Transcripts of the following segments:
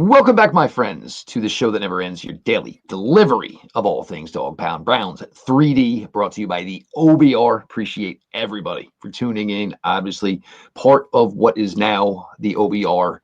Welcome back, my friends, to the show that never ends, your daily delivery of all things Dog Pound Browns 3D, brought to you by the OBR. Appreciate everybody for tuning in. Obviously, part of what is now the OBR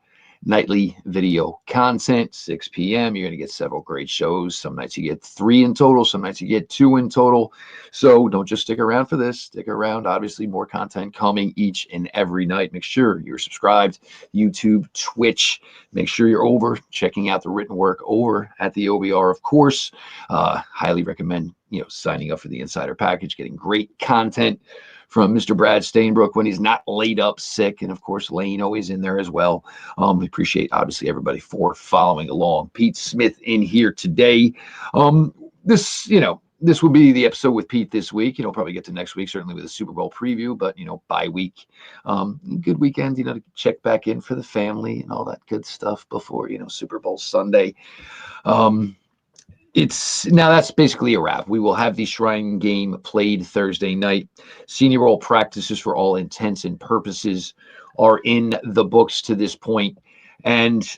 nightly video content, 6 p.m. You're going to get several great shows. Some nights you get 3 in total, some nights you get 2 in total. So don't just stick around for this. Stick around. Obviously, more content coming each and every night. Make sure you're subscribed. YouTube, Twitch. Make sure you're over checking out the written work over at the OBR, of course. Highly recommend signing up for the insider package, getting great content from Mr. Brad Stainbrook when he's not laid up sick. And of course, Lane always in there as well. We appreciate, obviously, everybody for following along. Pete Smith in here today. This will be the episode with Pete this week. Probably get to next week, certainly with a Super Bowl preview, but, bye week. Good weekend, to check back in for the family and all that good stuff before, Super Bowl Sunday. That's basically a wrap. We will have the Shrine game played Thursday night. Senior Bowl practices, for all intents and purposes, are in the books to this point. And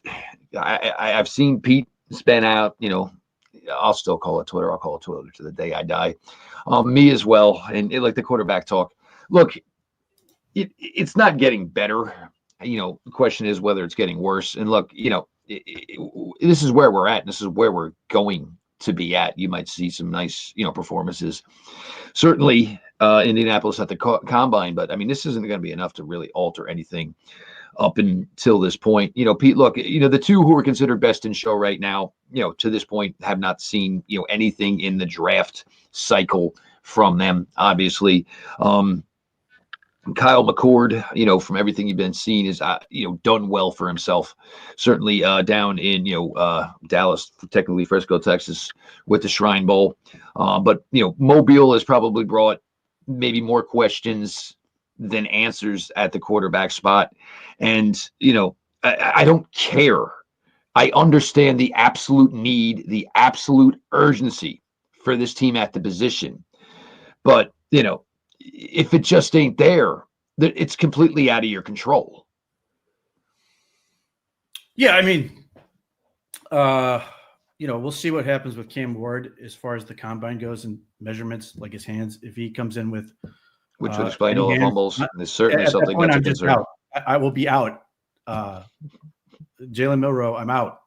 I've seen Pete spin out, I'll still call it Twitter. I'll call it Twitter to the day I die. Me as well. And like the quarterback talk. Look, it's not getting better. The question is whether it's getting worse. And look, this is where we're at. And this is where we're going to be at. You might see some nice, performances. Certainly Indianapolis at the combine. But, this isn't going to be enough to really alter anything up until this point. Pete, look, the two who are considered best in show right now, to this point have not seen, anything in the draft cycle from them, obviously. Kyle McCord, from everything you've been seeing, is, done well for himself. Certainly down in, Dallas, technically Frisco, Texas, with the Shrine Bowl. But, Mobile has probably brought maybe more questions than answers at the quarterback spot. And, I don't care. I understand the absolute need, the absolute urgency for this team at the position. But, if it just ain't there, it's completely out of your control. Yeah, we'll see what happens with Cam Ward as far as the combine goes and measurements, like his hands. If he comes in with which would explain all the fumbles. There's certainly at something that point, that's a I'm just concern. out. I will be out. Jalen Milroe, I'm out.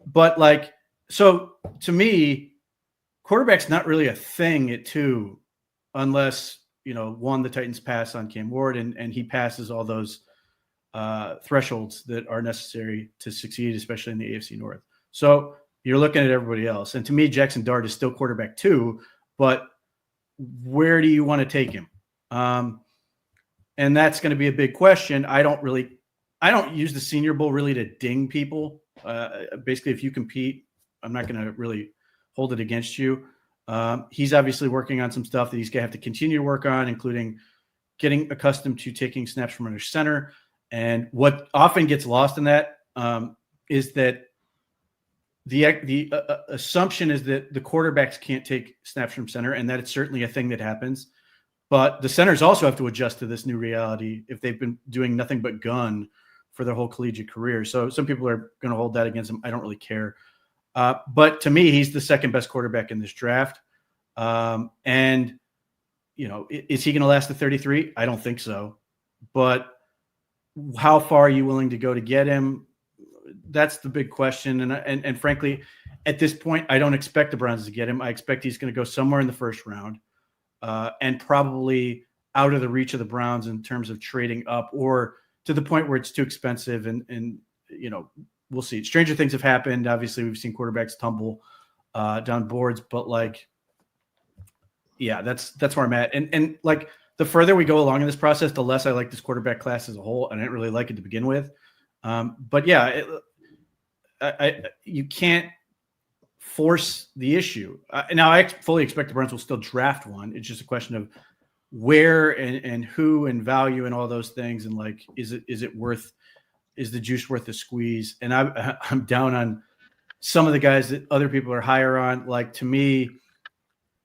But so to me, quarterback's not really a thing at 2, unless, one, the Titans pass on Cam Ward and he passes all those thresholds that are necessary to succeed, especially in the AFC North. So you're looking at everybody else. And to me, Jackson Dart is still quarterback 2, but where do you want to take him? And that's going to be a big question. I don't use the Senior Bowl really to ding people. Basically, if you compete, I'm not going to really hold it against you. He's obviously working on some stuff that he's going to have to continue to work on, including getting accustomed to taking snaps from under center. And what often gets lost in that is that the assumption is that the quarterbacks can't take snaps from center, and that it's certainly a thing that happens. But the centers also have to adjust to this new reality if they've been doing nothing but gun for their whole collegiate career. So some people are going to hold that against him. I don't really care. But to me, he's the second best quarterback in this draft. And, is he going to last to 33? I don't think so. But how far are you willing to go to get him? That's the big question. And frankly, at this point, I don't expect the Browns to get him. I expect he's going to go somewhere in the first round and probably out of the reach of the Browns in terms of trading up, or to the point where it's too expensive. And we'll see. Stranger things have happened. Obviously, we've seen quarterbacks tumble down boards, but that's where I'm at. And the further we go along in this process, the less I like this quarterback class as a whole. I didn't really like it to begin with. But yeah, you can't force the issue. Now, I fully expect the Browns will still draft one. It's just a question of where and who and value and all those things. And is the juice worth the squeeze? And I'm down on some of the guys that other people are higher on. To me,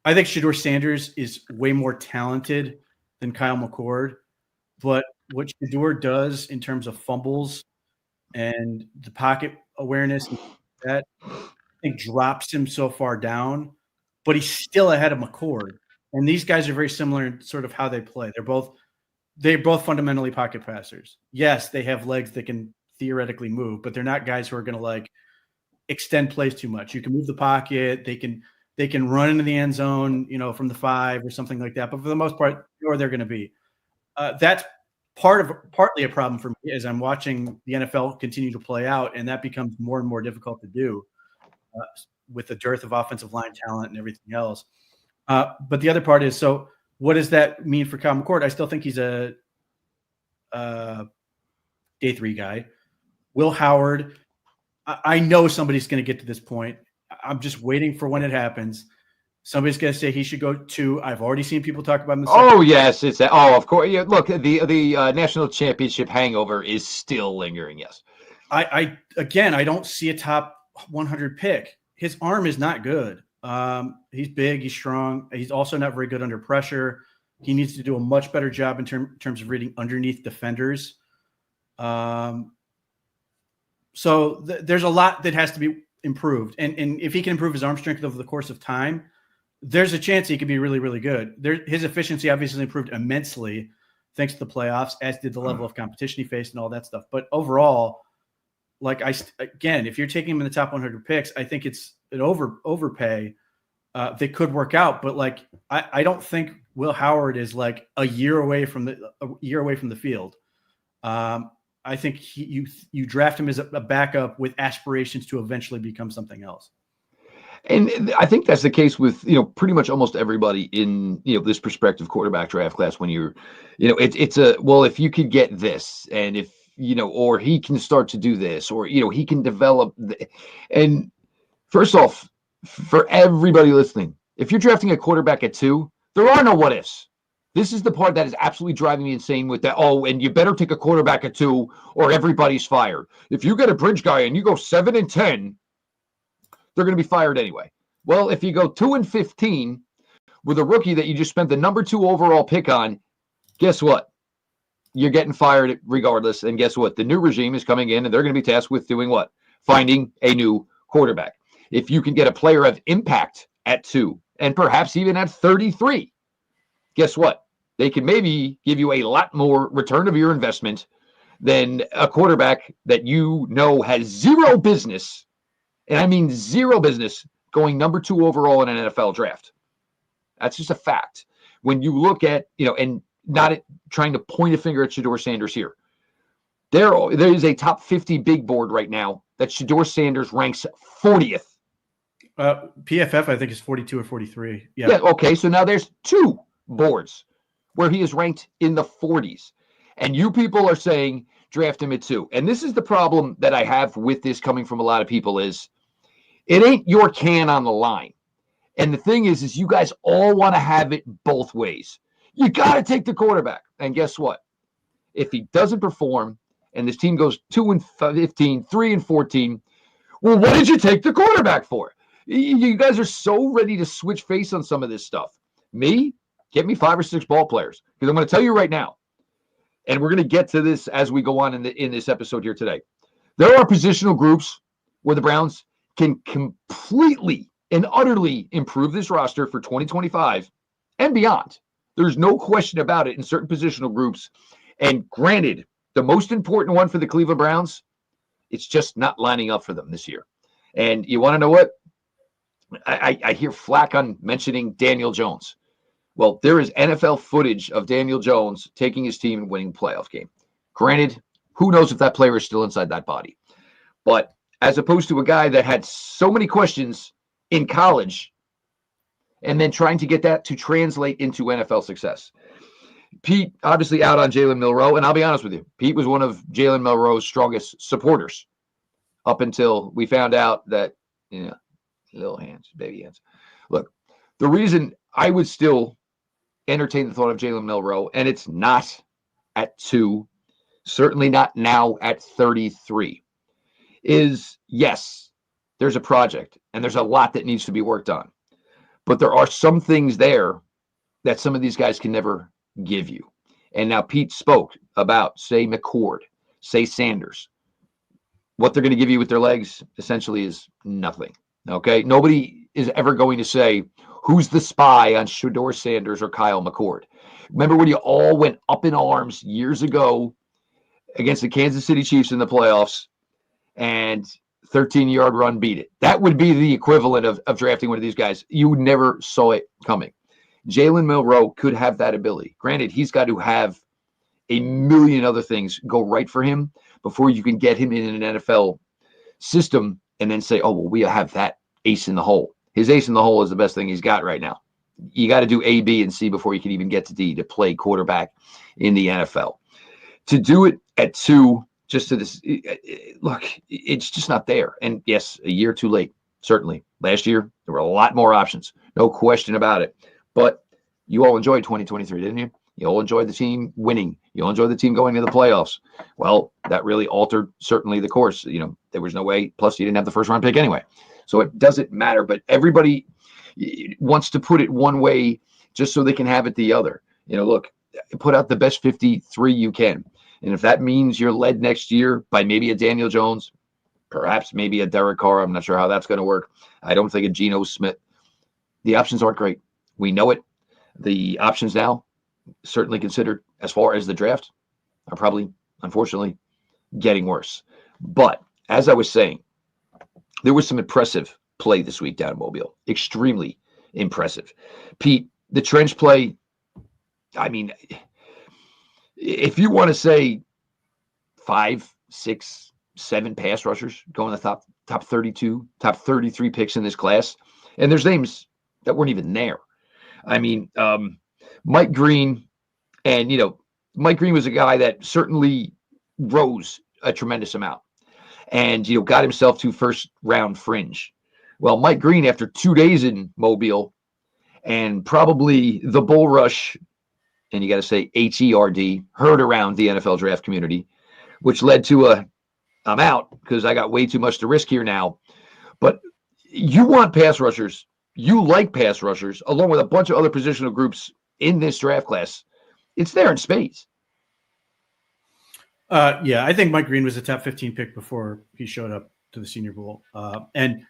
I think Shedeur Sanders is way more talented than Kyle McCord. But what Shedeur does in terms of fumbles and the pocket awareness that I think drops him so far down, but he's still ahead of McCord. And these guys are very similar in sort of how they play. They're both fundamentally pocket passers. Yes, they have legs that can theoretically move, but they're not guys who are going to like extend plays too much. You can move the pocket. They can run into the end zone, from the 5 or something like that. But for the most part, where they're going to be. That's partly a problem for me as I'm watching the NFL continue to play out, and that becomes more and more difficult to do with the dearth of offensive line talent and everything else. But the other part is, so what does that mean for Kyle McCord? I still think he's a day 3 guy. Will Howard, I know somebody's going to get to this point. I'm just waiting for when it happens. Somebody's going to say he should go 2. I've already seen people talk about him. Oh, yes. It's that. Oh, of course. Yeah, look, the national championship hangover is still lingering. Yes. I don't see a top 100 pick. His arm is not good. He's big. He's strong. He's also not very good under pressure. He needs to do a much better job in terms of reading underneath defenders. So there's a lot that has to be improved. And if he can improve his arm strength over the course of time, there's a chance he could be really, really good. His efficiency obviously improved immensely thanks to the playoffs, as did the level of competition he faced and all that stuff. But overall, if you're taking him in the top 100 picks, I think it's an overpay that could work out. But I don't think Will Howard is like a year away from the field. I think you draft him as a backup with aspirations to eventually become something else. And I think that's the case with, pretty much almost everybody in, this prospective quarterback draft class. When you're, if you could get this, and if, or he can start to do this, or, he can develop. And first off, for everybody listening, if you're drafting a quarterback at 2, there are no what ifs. This is the part that is absolutely driving me insane with that. Oh, and you better take a quarterback at 2 or everybody's fired. If you get a bridge guy and you go 7 and 10, they're going to be fired anyway. Well, if you go 2 and 15 with a rookie that you just spent the number 2 overall pick on, guess what? You're getting fired regardless. And guess what? The new regime is coming in, and they're going to be tasked with doing what? Finding a new quarterback. If you can get a player of impact at 2 and perhaps even at 33, guess what? They can maybe give you a lot more return of your investment than a quarterback that has zero business, and I mean zero business, going number 2 overall in an NFL draft. That's just a fact. When you look at, and not trying to point a finger at Shedeur Sanders here, there is a top 50 big board right now that Shedeur Sanders ranks 40th. PFF, I think, is 42 or 43. Yeah. Okay. So now there's 2 boards where he is ranked in the 40s. And you people are saying draft him at 2. And this is the problem that I have with this coming from a lot of people is it ain't your can on the line. And the thing is you guys all want to have it both ways. You got to take the quarterback. And guess what? If he doesn't perform and this team goes 2 and 15, 3 and 14, well, what did you take the quarterback for? You guys are so ready to switch face on some of this stuff. Me? Get me 5 or 6 ball players. Because I'm going to tell you right now, and we're going to get to this as we go on in this episode here today. There are positional groups where the Browns can completely and utterly improve this roster for 2025 and beyond. There's no question about it in certain positional groups. And granted, the most important one for the Cleveland Browns, it's just not lining up for them this year. And you want to know what? I hear flack on mentioning Daniel Jones. Well, there is NFL footage of Daniel Jones taking his team and winning a playoff game. Granted, who knows if that player is still inside that body. But as opposed to a guy that had so many questions in college and then trying to get that to translate into NFL success. Pete obviously out on Jalen Milroe, and I'll be honest with you, Pete was one of Jalen Milroe's strongest supporters up until we found out that, little hands, baby hands. Look, the reason I would still entertain the thought of Jalen Milroe, and it's not at 2, certainly not now at 33, is yes, there's a project and there's a lot that needs to be worked on. But there are some things there that some of these guys can never give you. And now Pete spoke about, say, McCord, say Sanders. what they're going to give you with their legs essentially is nothing. Okay. Nobody is ever going to say, who's the spy on Shedeur Sanders or Kyle McCord? Remember when you all went up in arms years ago against the Kansas City Chiefs in the playoffs and 13-yard run beat it? That would be the equivalent of drafting one of these guys. You never saw it coming. Jalen Milroe could have that ability. Granted, he's got to have a million other things go right for him before you can get him in an NFL system and then say, oh, well, we have that ace in the hole. His ace in the hole is the best thing he's got right now. You got to do A, B, and C before you can even get to D to play quarterback in the NFL. To do it at 2, just to this, look, it's just not there. And yes, a year too late, certainly. Last year, there were a lot more options. No question about it. But you all enjoyed 2023, didn't you? You all enjoyed the team winning. You all enjoyed the team going to the playoffs. Well, that really altered certainly the course. There was no way. Plus, you didn't have the first round pick anyway. So it doesn't matter. But everybody wants to put it one way just so they can have it the other. Look, put out the best 53 you can. And if that means you're led next year by maybe a Daniel Jones, perhaps maybe a Derek Carr, I'm not sure how that's going to work. I don't think a Geno Smith. The options aren't great. We know it. The options now, certainly considered as far as the draft, are probably, unfortunately, getting worse. But as I was saying, there was some impressive play this week down in Mobile. Extremely impressive. Pete, the trench play, I mean, if you want to say 5, 6, 7 pass rushers going the top 32, top 33 picks in this class, and there's names that weren't even there. I mean, Mike Green, and, Mike Green was a guy that certainly rose a tremendous amount and, got himself to first round fringe. Well, Mike Green, after 2 days in Mobile and probably the bull rush, and you got to say HERD, heard around the NFL draft community, which led to I'm out because I got way too much to risk here now. But you want pass rushers. You like pass rushers, along with a bunch of other positional groups in this draft class. It's there in spades. Yeah, I think Mike Green was a top 15 pick before he showed up to the Senior Bowl. And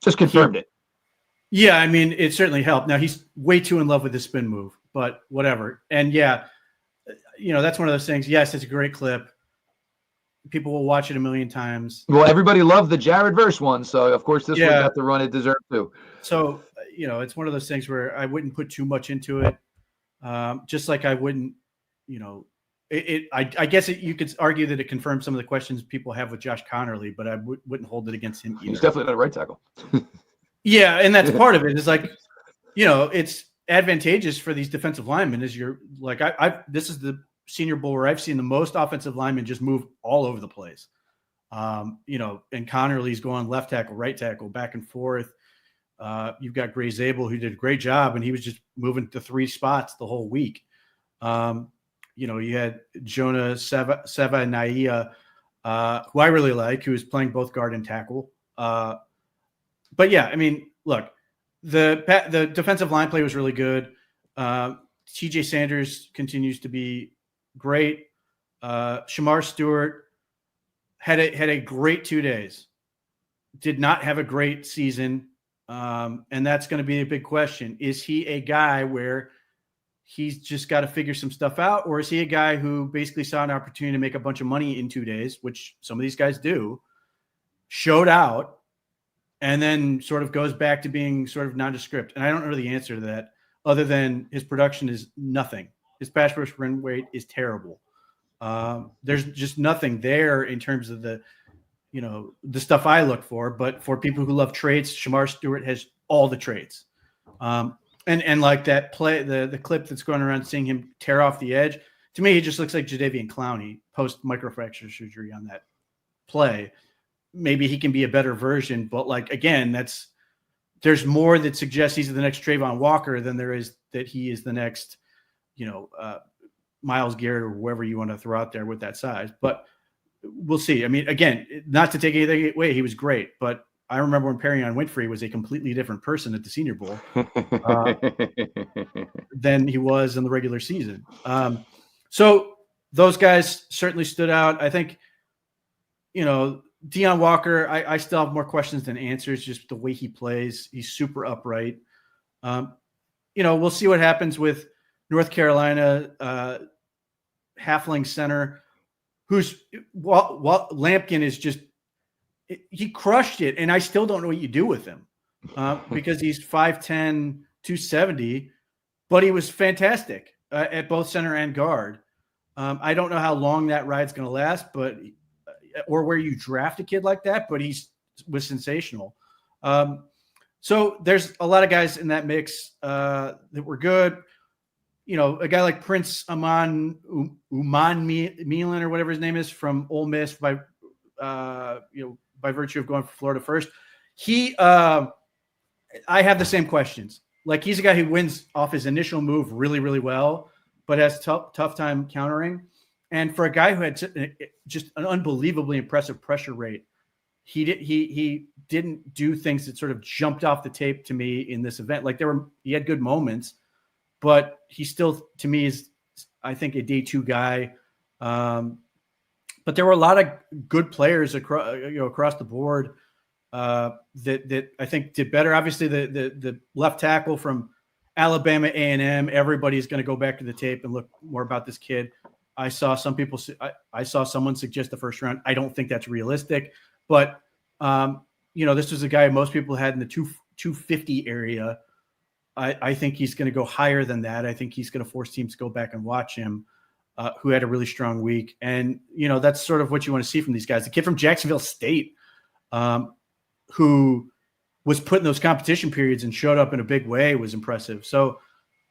just confirmed it. Yeah, I mean, it certainly helped. Now, he's way too in love with the spin move, but whatever. And yeah, that's one of those things. Yes, it's a great clip. People will watch it a million times. Well, everybody loved the Jared Verse one, so of course this one got the run it deserved to. So, it's one of those things where I wouldn't put too much into it. Just like I wouldn't, I guess you could argue that it confirms some of the questions people have with Josh Connerly, but I wouldn't hold it against him either. He's definitely not a right tackle. Yeah, and that's part of it. It's like, it's advantageous for these defensive linemen as you're like, this is the Senior Bowl where I've seen the most offensive linemen just move all over the place. And Connerly's going left tackle, right tackle, back and forth. You've got Gray Zabel, who did a great job, and he was just moving to 3 spots the whole week. You had Jonah Seva Naia, who I really like, who is playing both guard and tackle. But yeah, I mean, look, the defensive line play was really good. TJ Sanders continues to be great. Shamar Stewart had a great 2 days. Did not have a great season. And that's going to be a big question. Is he a guy where he's just got to figure some stuff out, or is he a guy who basically saw an opportunity to make a bunch of money in 2 days, which some of these guys do, showed out, and then sort of goes back to being sort of nondescript? And I don't know the answer to that, other than his production is nothing. His pass rush run rate is terrible. There's just nothing there in terms of the stuff I look for. But for people who love traits, Shamar Stewart has all the traits. And like that play, the clip that's going around seeing him tear off the edge, to me, he just looks like Jadeveon Clowney post microfracture surgery on that play. Maybe he can be a better version, but like, again, there's more that suggests he's the next Trayvon Walker than there is that he is the next, Myles Garrett or whoever you want to throw out there with that size. But we'll see. I mean, again, not to take anything away, he was great, but I remember when Perrion Winfrey was a completely different person at the Senior Bowl than he was in the regular season. So those guys certainly stood out. I think, Deion Walker, I still have more questions than answers, just the way he plays. He's super upright. We'll see what happens with North Carolina halfling center, who's Lampkin is just – he crushed it, and I still don't know what you do with him because he's 5'10", 270, but he was fantastic at both center and guard. I don't know how long that ride's going to last, or where you draft a kid like that, but was sensational. So there's a lot of guys in that mix that were good. A guy like Prince Uman Milan or whatever his name is from Ole Miss by virtue of going for Florida first. I have the same questions. Like, he's a guy who wins off his initial move really, really well, but has tough time countering. And for a guy who had just an unbelievably impressive pressure rate, he didn't do things that sort of jumped off the tape to me in this event. Like, he had good moments, but he still, to me, is, I think, a day two guy. But there were a lot of good players across the board that I think did better. Obviously, the left tackle from Alabama A&M, everybody's going to go back to the tape and look more about this kid. I saw someone suggest the first round. I don't think that's realistic, but this was a guy most people had in the 250 area. I think he's going to go higher than that. I think he's going to force teams to go back and watch him, who had a really strong week. And, that's sort of what you want to see from these guys. The kid from Jacksonville State, who was put in those competition periods and showed up in a big way, was impressive. So,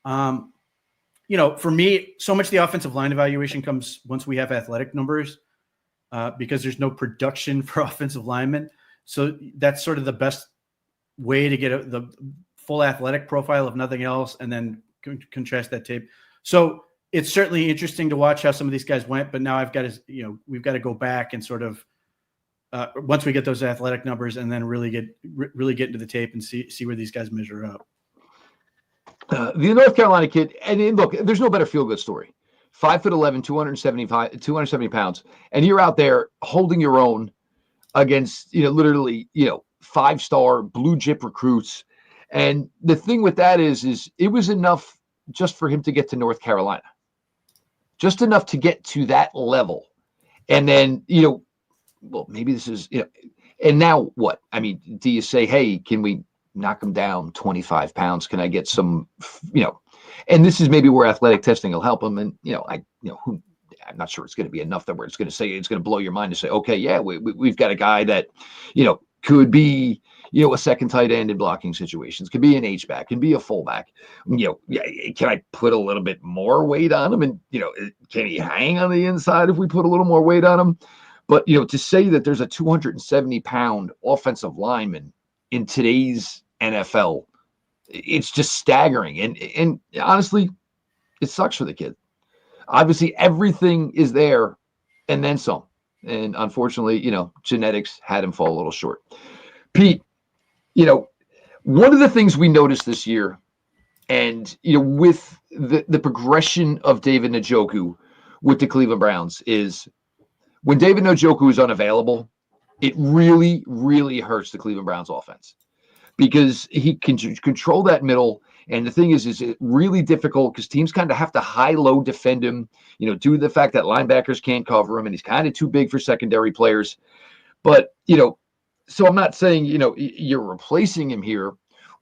for me, so much of the offensive line evaluation comes once we have athletic numbers, because there's no production for offensive linemen. So that's sort of the best way to get the full athletic profile, if nothing else, and then contrast that tape. So it's certainly interesting to watch how some of these guys went, but now we've got to go back and sort of, once we get those athletic numbers, and then really get into the tape and see where these guys measure up. The North Carolina kid, and look, there's no better feel-good story. 5'11", 270 pounds, and you're out there holding your own against, literally, 5-star blue chip recruits. And the thing with that is it was enough just for him to get to North Carolina, just enough to get to that level. And then, well, maybe this is, and now what? I mean, do you say, hey, can we knock him down 25 pounds? Can I get some, and this is maybe where athletic testing will help him. And, I'm not sure it's going to be enough that where it's going to blow your mind to say, okay, yeah, we've got a guy that, could be, a second tight end in blocking situations, could be an H-back, can be a fullback. Can I put a little bit more weight on him? And, can he hang on the inside if we put a little more weight on him? But, to say that there's a 270-pound offensive lineman in today's NFL, it's just staggering. And honestly, it sucks for the kid. Obviously, everything is there and then some. And unfortunately, genetics had him fall a little short. Pete, one of the things we noticed this year, and, with the progression of David Njoku with the Cleveland Browns, is when David Njoku is unavailable, it really, really hurts the Cleveland Browns offense, because he can control that middle. And the thing is it really difficult because teams kind of have to high-low defend him, due to the fact that linebackers can't cover him, and he's kind of too big for secondary players. But, so I'm not saying, you're replacing him here,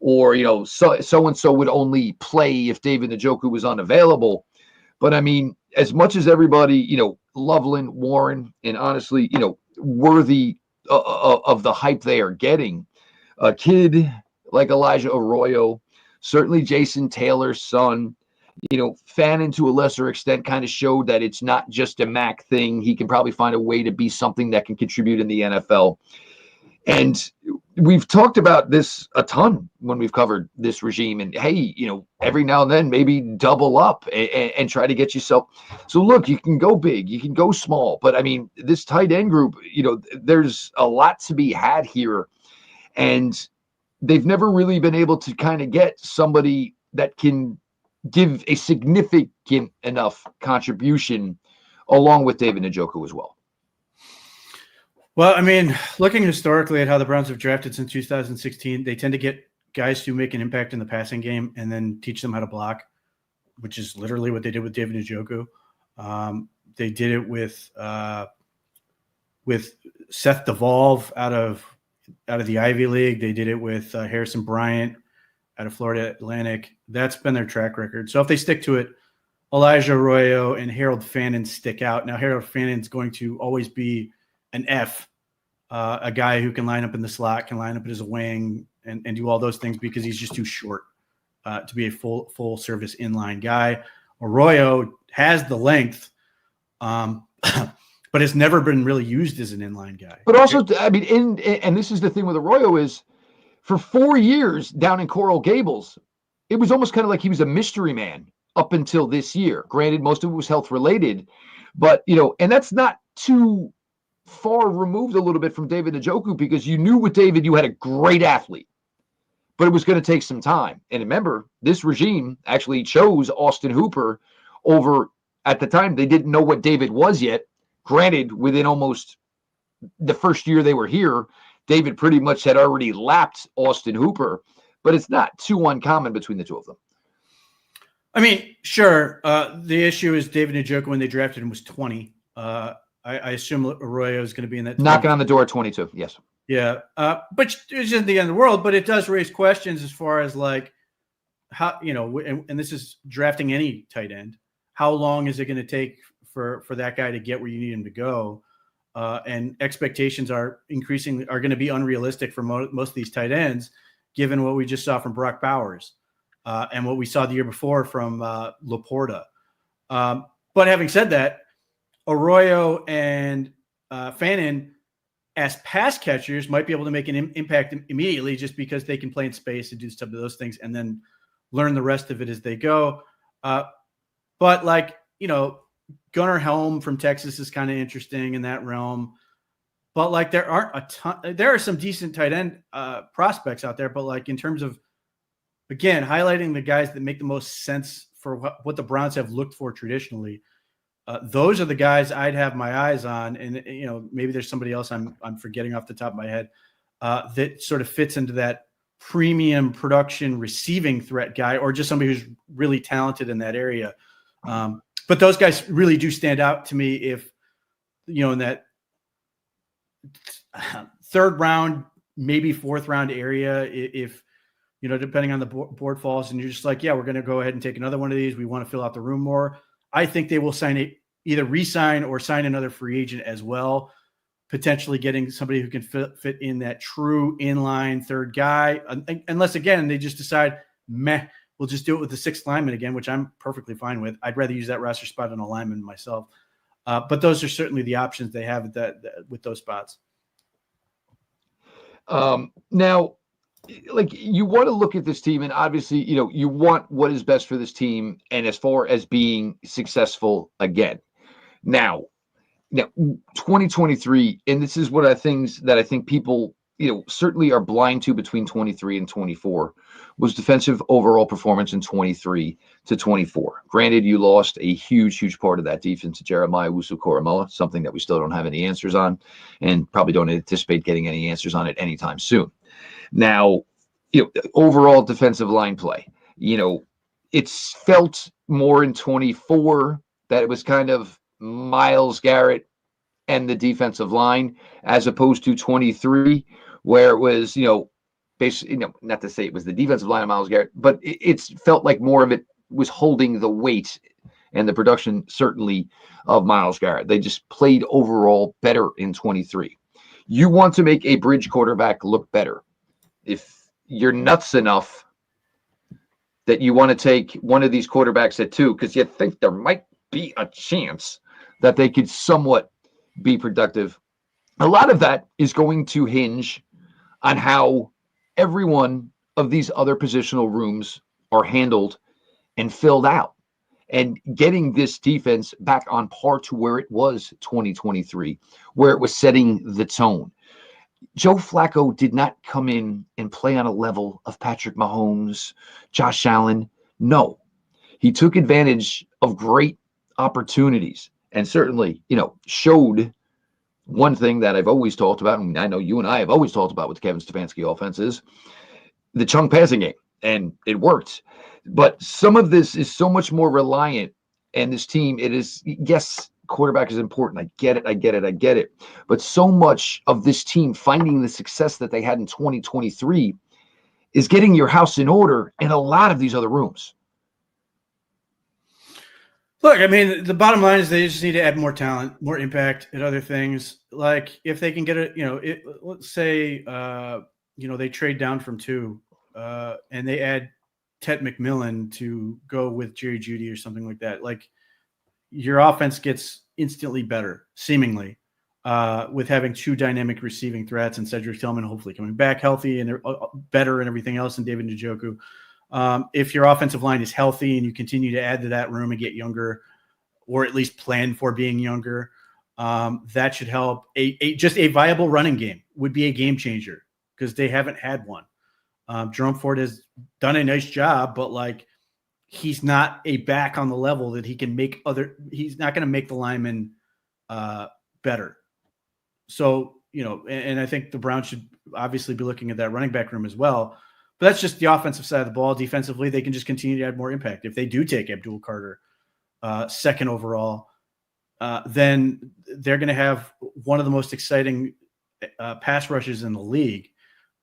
or, so-and-so would only play if David Njoku was unavailable. But, I mean, as much as everybody, Loveland, Warren, and honestly, worthy of the hype they are getting, a kid like Elijah Arroyo, certainly Jason Taylor's son, Fannin to a lesser extent kind of showed that it's not just a MAC thing. He can probably find a way to be something that can contribute in the NFL. And we've talked about this a ton when we've covered this regime. And hey, every now and then maybe double up and try to get yourself. So look, you can go big, you can go small, but I mean, this tight end group, there's a lot to be had here. And they've never really been able to kind of get somebody that can give a significant enough contribution along with David Njoku as well. Well, I mean, looking historically at how the Browns have drafted since 2016, they tend to get guys who make an impact in the passing game and then teach them how to block, which is literally what they did with David Njoku. They did it with Seth DeVolve out of the Ivy League. They did it with Harrison Bryant out of Florida Atlantic. That's been their track record. So if they stick to it, Elijah Arroyo and Harold Fannin stick out. Now, Harold Fannin's going to always be an F, a guy who can line up in the slot, can line up as a wing, and do all those things because he's just too short to be a full service inline guy. Arroyo has the length, but it's never been really used as an inline guy. But also, I mean, and this is the thing with Arroyo is for 4 years down in Coral Gables, it was almost kind of like he was a mystery man up until this year. Granted, most of it was health related, but and that's not too far removed a little bit from David Njoku because you knew with David you had a great athlete, but it was going to take some time. And remember, this regime actually chose Austin Hooper over, at the time, they didn't know what David was yet. Granted, within almost the first year they were here, David pretty much had already lapped Austin Hooper, but it's not too uncommon between the two of them. I mean, sure. The issue is David Njoku, when they drafted him, was 20. I assume Arroyo is going to be in that. Knocking on the door at 22, yes. Yeah, but it's isn't the end of the world, but it does raise questions as far as like how, and this is drafting any tight end. How long is it going to take for that guy to get where you need him to go? And expectations are going to be unrealistic for most of these tight ends, given what we just saw from Brock Bowers and what we saw the year before from Laporta. But having said that, Arroyo and Fannin, as pass catchers, might be able to make an impact immediately just because they can play in space and do some of those things and then learn the rest of it as they go. But like, Gunnar Helm from Texas is kind of interesting in that realm. But like there aren't a ton. There are some decent tight end prospects out there, but like in terms of, again, highlighting the guys that make the most sense for what the Browns have looked for traditionally, those are the guys I'd have my eyes on. And maybe there's somebody else I'm forgetting off the top of my head that sort of fits into that premium production receiving threat guy, or just somebody who's really talented in that area. But those guys really do stand out to me if, in that third round, maybe fourth round area, if, depending on the board falls and you're just like, yeah, we're going to go ahead and take another one of these. We want to fill out the room more. I think they will either re-sign or sign another free agent as well, potentially getting somebody who can fit in that true inline third guy. Unless, again, they just decide, we'll just do it with the sixth lineman again, which I'm perfectly fine with. I'd rather use that roster spot on a lineman myself. But those are certainly the options they have with those spots. Now, like, you want to look at this team, and obviously, you want what is best for this team, and as far as being successful again. Now, 2023, and this is what I think people, certainly are blind to between 23 and 24, was defensive overall performance in 23 to 24. Granted, you lost a huge part of that defense to Jeremiah Owusu-Koramoah, something that we still don't have any answers on, and probably don't anticipate getting any answers on it anytime soon. Now, overall defensive line play, it's felt more in 24 that it was kind of Myles Garrett and the defensive line, as opposed to 23, where it was, basically, not to say it was the defensive line of Myles Garrett, but it's felt like more of it was holding the weight and the production, certainly, of Myles Garrett. They just played overall better in 23. You want to make a bridge quarterback look better. If you're nuts enough that you want to take one of these quarterbacks at 2, because you think there might be a chance that they could somewhat be productive, a lot of that is going to hinge on how every one of these other positional rooms are handled and filled out, and getting this defense back on par to where it was 2023, where it was setting the tone. Joe Flacco did not come in and play on a level of Patrick Mahomes, Josh Allen. No, he took advantage of great opportunities and certainly, showed one thing that I've always talked about, and I know you and I have always talked about with the Kevin Stefanski offense, is the chunk passing game, and it worked. But some of this is so much more reliant, and this team, it is, yes, quarterback is important. I get it. But so much of this team finding the success that they had in 2023 is getting your house in order in a lot of these other rooms. Look, I mean, the bottom line is they just need to add more talent, more impact at other things. Like if they can get it, let's say, they trade down from 2 and they add Ted McMillan to go with Jerry Jeudy or something like that. Like your offense gets instantly better, seemingly, with having 2 dynamic receiving threats and Cedric Tillman hopefully coming back healthy and they're better and everything else, and David Njoku. If your offensive line is healthy and you continue to add to that room and get younger, or at least plan for being younger, that should help. Just a viable running game would be a game changer because they haven't had one. Jerome Ford has done a nice job, but like he's not a back on the level that he can make he's not going to make the linemen better. So, and I think the Browns should obviously be looking at that running back room as well. But that's just the offensive side of the ball. Defensively, they can just continue to add more impact. If they do take Abdul Carter second overall, then they're going to have one of the most exciting pass rushes in the league.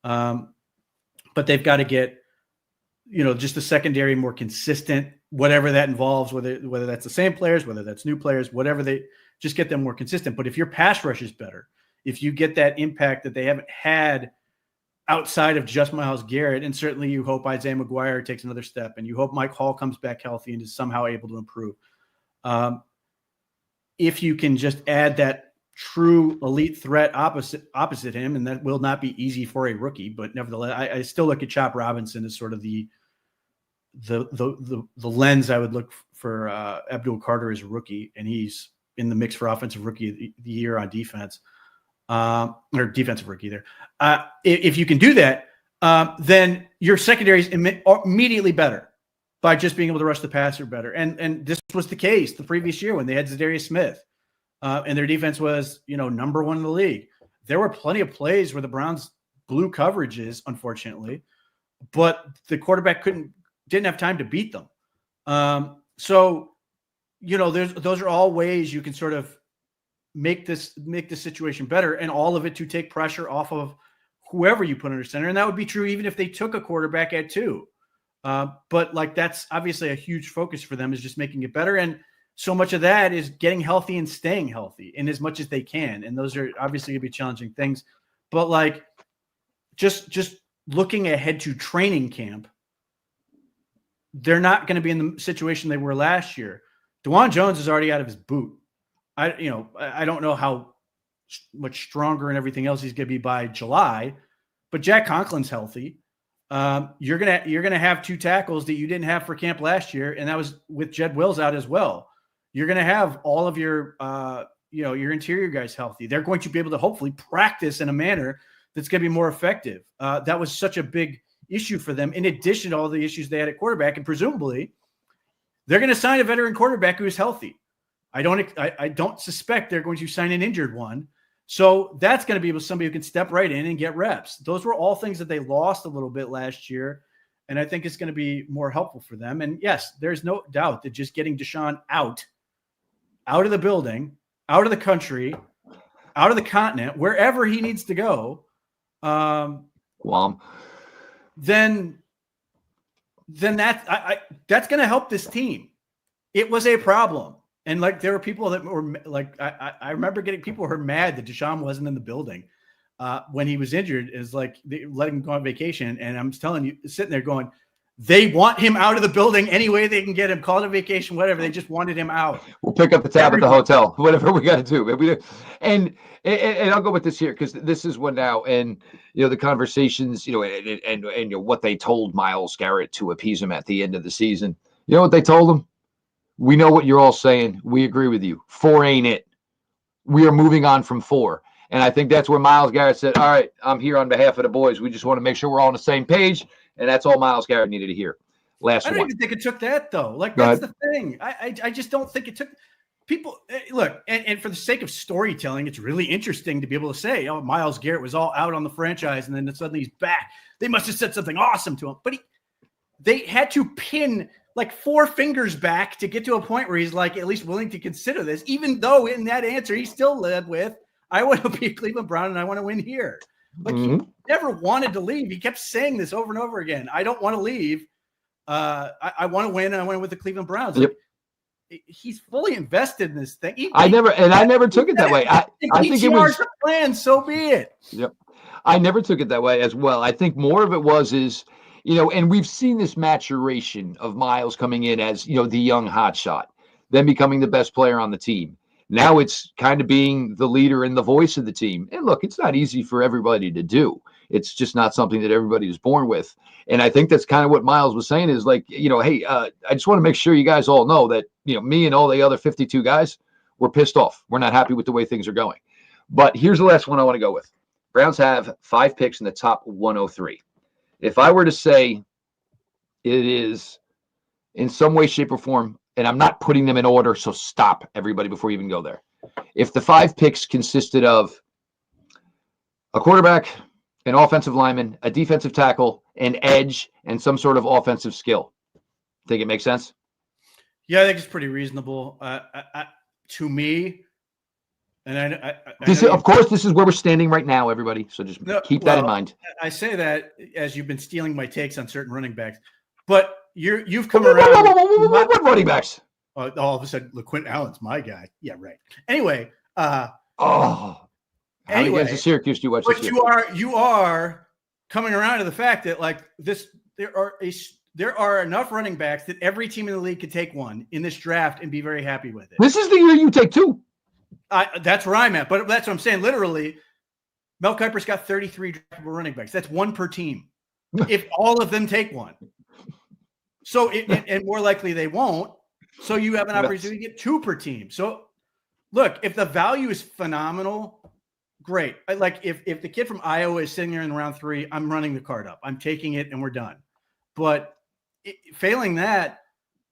But they've got to get, just the secondary more consistent, whatever that involves, whether that's the same players, whether that's new players, whatever, they just get them more consistent. But if your pass rush is better, if you get that impact that they haven't had outside of just Myles Garrett, and certainly you hope Isaiah McGuire takes another step, and you hope Mike Hall comes back healthy and is somehow able to improve. If you can just add that true elite threat opposite him, and that will not be easy for a rookie, but nevertheless, I still look at Chop Robinson as sort of the lens I would look for Abdul Carter as a rookie, and he's in the mix for offensive rookie of the year on defense. Or defensive rookie there. If you can do that, then your secondary is immediately better by just being able to rush the passer better. And this was the case the previous year when they had Zadarius Smith, and their defense was, number 1 in the league. There were plenty of plays where the Browns blew coverages, unfortunately, but the quarterback didn't have time to beat them. So, those are all ways you can sort of make this situation better, and all of it to take pressure off of whoever you put under center. And that would be true even if they took a quarterback at 2. But like, that's obviously a huge focus for them, is just making it better. And so much of that is getting healthy and staying healthy in as much as they can. And those are obviously gonna be challenging things, but like just looking ahead to training camp, they're not going to be in the situation they were last year. DeJuan Jones is already out of his boot. I don't know how much stronger and everything else he's going to be by July, but Jack Conklin's healthy. You're gonna have 2 tackles that you didn't have for camp last year, and that was with Jed Wills out as well. You're gonna have all of your your interior guys healthy. They're going to be able to hopefully practice in a manner that's going to be more effective. That was such a big issue for them, in addition to all the issues they had at quarterback, and presumably they're going to sign a veteran quarterback who is healthy. I don't suspect they're going to sign an injured one. So that's going to be able somebody who can step right in and get reps. Those were all things that they lost a little bit last year, and I think it's going to be more helpful for them. And yes, there's no doubt that just getting Deshaun out of the building, out of the country, out of the continent, wherever he needs to go, Guam, then that's going to help this team. It was a problem. And like, there were people that were like, I remember getting people who were mad that Deshaun wasn't in the building when he was injured. Is like, they let him go on vacation. And I'm telling you, sitting there going, they want him out of the building any way they can get him, call it a vacation, whatever. They just wanted him out. We'll pick up the tab at the hotel, whatever we got to do. And I'll go with this here, because this is what now, and the conversations, and what they told Myles Garrett to appease him at the end of the season. You know what they told him? We know what you're all saying. We agree with you. 4 ain't it. We are moving on from 4. And I think that's where Myles Garrett said, all right, I'm here on behalf of the boys. We just want to make sure we're all on the same page. And that's all Myles Garrett needed to hear. I don't even think it took that, though. Like, that's the thing. I just don't think it took. people look, and for the sake of storytelling, it's really interesting to be able to say, oh, Myles Garrett was all out on the franchise and then suddenly he's back. They must have said something awesome to him. But they had to pin like 4 fingers back to get to a point where he's like at least willing to consider this, even though in that answer he still led with, I want to be a Cleveland Brown and I want to win here. Like he never wanted to leave. He kept saying this over and over again. I don't want to leave. I want to win and I want to win with the Cleveland Browns. Yep. He's fully invested in this thing. I never took it that way. I think it was the plan. So be it. Yep. I never took it that way as well. I think more of it is, and we've seen this maturation of Myles coming in as, the young hotshot, then becoming the best player on the team. Now it's kind of being the leader and the voice of the team. And look, it's not easy for everybody to do. It's just not something that everybody is born with. And I think that's kind of what Myles was saying is like, hey, I just want to make sure you guys all know that, me and all the other 52 guys, we're pissed off. We're not happy with the way things are going. But here's the last one I want to go with. Browns have 5 picks in the top 103. If I were to say it is in some way, shape, or form, and I'm not putting them in order, so stop everybody before you even go there. If the 5 picks consisted of a quarterback, an offensive lineman, a defensive tackle, an edge, and some sort of offensive skill, think it makes sense? Yeah, I think it's pretty reasonable. To me, and of course, this is where we're standing right now, everybody. So just keep that in mind. I say that as you've been stealing my takes on certain running backs, but you've come around. What running backs? All of a sudden, LaQuint Allen's my guy. Yeah, right. Anyway. How many games of Syracuse do you watch this year? But you are coming around to the fact that like this, there are enough running backs that every team in the league could take one in this draft and be very happy with it. This is the year you take 2. That's where I'm at. But that's what I'm saying. Literally, Mel Kiper's got 33 draftable running backs. That's 1 per team. If all of them take one. So, and more likely they won't. So you have an opportunity to get 2 per team. So look, if the value is phenomenal, great. Like if the kid from Iowa is sitting there in round 3, I'm running the card up. I'm taking it and we're done. But failing that,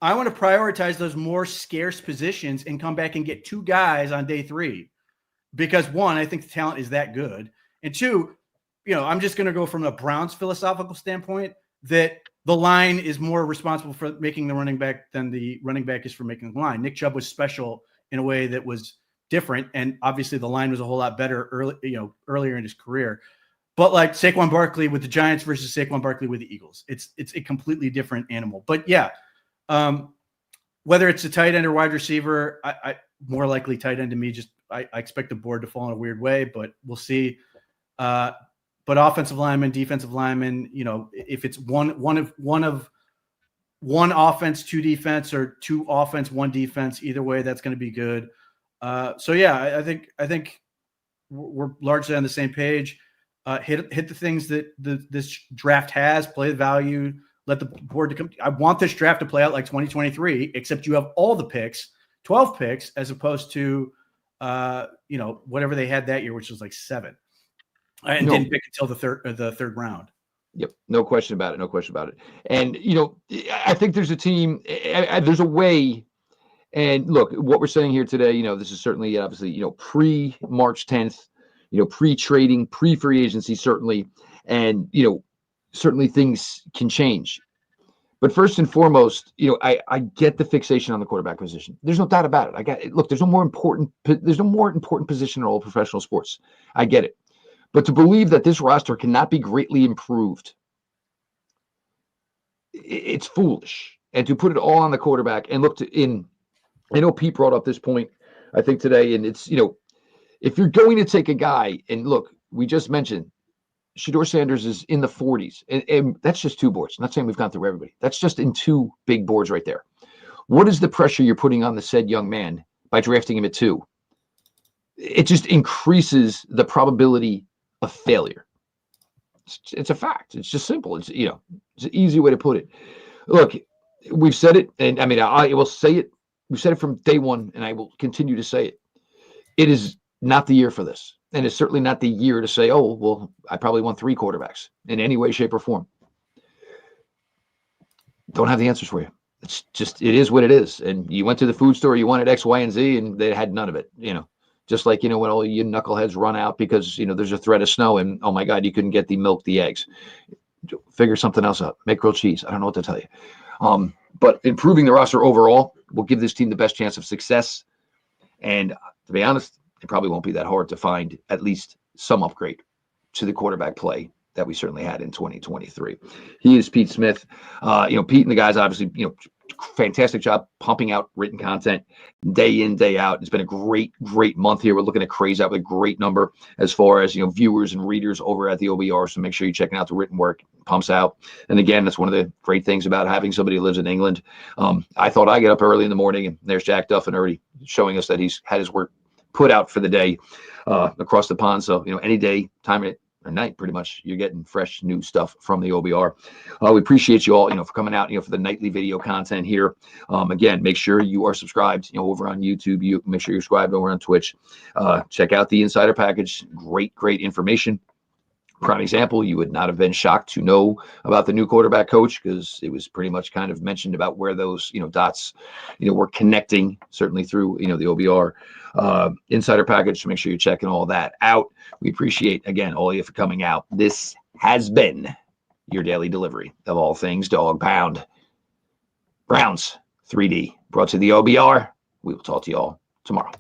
I want to prioritize those more scarce positions and come back and get 2 guys on day 3. Because 1, I think the talent is that good. And 2, I'm just going to go from a Browns philosophical standpoint that the line is more responsible for making the running back than the running back is for making the line. Nick Chubb was special in a way that was different. And obviously the line was a whole lot better earlier in his career. But like Saquon Barkley with the Giants versus Saquon Barkley with the Eagles, it's a completely different animal. But yeah, whether it's a tight end or wide receiver, I more likely tight end to me. Just I expect the board to fall in a weird way, but we'll see. But offensive lineman, defensive lineman, if it's one offense, 2 defense, or 2 offense, 1 defense, either way, that's going to be good. So yeah, I think we're largely on the same page. Hit the things that this draft has, play the value, let the board to come. I want this draft to play out like 2023, except you have all the picks, 12 picks, as opposed to whatever they had that year, which was like 7. And didn't pick until the third round. Yep, no question about it. And I think there's a team, there's a way. And look, what we're saying here today, this is certainly obviously pre-March 10th, pre-trading, pre-free agency certainly, and certainly things can change. But first and foremost, I get the fixation on the quarterback position. There's no doubt about it. Look, there's no more important position in all professional sports. I get it. But to believe that this roster cannot be greatly improved, it's foolish. And to put it all on the quarterback and look I know Pete brought up this point, I think today, and it's, if you're going to take a guy, and look, we just mentioned Shedeur Sanders is in the 40s, and that's just 2 boards. I'm not saying we've gone through everybody. That's just in 2 big boards right there. What is the pressure you're putting on the said young man by drafting him at 2? It just increases the probability of failure. It's a fact. It's just simple. It's it's an easy way to put it. Look, we've said it, and I mean I will say it. We've said it from day 1, and I will continue to say it. It is not the year for this, and it's certainly not the year to say, "Oh, well, I probably want 3 quarterbacks in any way, shape, or form." Don't have the answers for you. it's just, it is what it is. And you went to the food store, you wanted X, Y, and Z, and they had none of it, just like, when all you knuckleheads run out because, there's a threat of snow and, oh my God, you couldn't get the milk, the eggs. Figure something else out. Make grilled cheese. I don't know what to tell you. But improving the roster overall will give this team the best chance of success. And to be honest, it probably won't be that hard to find at least some upgrade to the quarterback play that we certainly had in 2023. He is Pete Smith. Pete and the guys obviously, fantastic job pumping out written content day in, day out. It's been a great month here. We're looking at craze out with a great number as far as, viewers and readers over at the OBR. So make sure you're checking out the written work. It pumps out. And again, that's one of the great things about having somebody who lives in England. I thought I get up early in the morning and there's Jack Duffin already showing us that he's had his work put out for the day across the pond. So, any day, time or night, pretty much, you're getting fresh new stuff from the OBR. We appreciate you all, for coming out, for the nightly video content here. Again, make sure you are subscribed, over on YouTube. You make sure you're subscribed over on Twitch. Check out the Insider Package. Great information. Prime example, you would not have been shocked to know about the new quarterback coach because it was pretty much kind of mentioned about where those, dots, were connecting, certainly through, the OBR Insider Package. So make sure you're checking all that out. We appreciate, again, all of you for coming out. This has been your daily delivery of all things Dog Pound. Browns 3D brought to the OBR. We will talk to you all tomorrow.